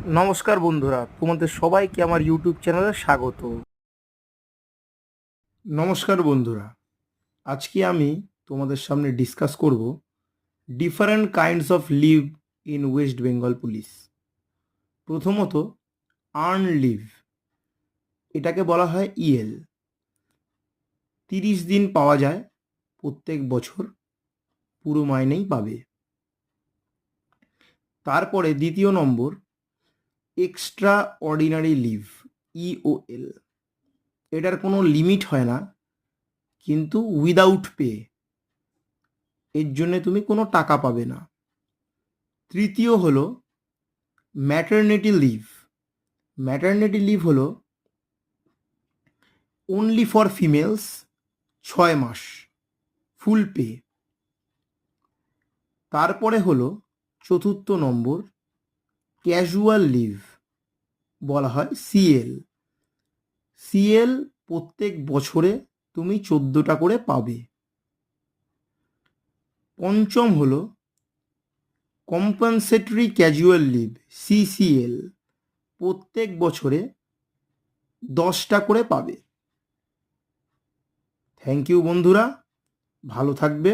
নমস্কার বন্ধুরা, তোমাদের সবাইকে আমার ইউটিউব চ্যানেলে স্বাগত। নমস্কার বন্ধুরা, আজকে আমি তোমাদের সামনে ডিসকাস করব different kinds of live in West Bengal police. প্রথমত, আর্ন লিভ, এটাকে বলা হয় ইএল। 30 দিন পাওয়া যায় প্রত্যেক বছর, পুরো মাইনেই পাবে। তারপরে দ্বিতীয় নম্বর, এক্সট্রা অর্ডিনারি লিভ, ইওএল। এটার কোনো লিমিট হয় না, কিন্তু উইদাউট পে, এর জন্যে তুমি কোনো টাকা পাবে না। তৃতীয় হলো ম্যাটারনিটি লিভ। ম্যাটারনিটি লিভ হলো অনলি ফর ফিমেলস, 6 মাস, ফুল পে। তারপরে হলো চতুর্থ নম্বর, ক্যাজুয়াল লিভ, বলা হয় সিএল। সিএল প্রত্যেক বছরে তুমি 14টা করে পাবে। পঞ্চম হলো কম্পেনসেটরি ক্যাজুয়াল লিভ, সিসিএল। প্রত্যেক বছরে 10টা করে পাবে। থ্যাংক ইউ বন্ধুরা, ভালো থাকবে।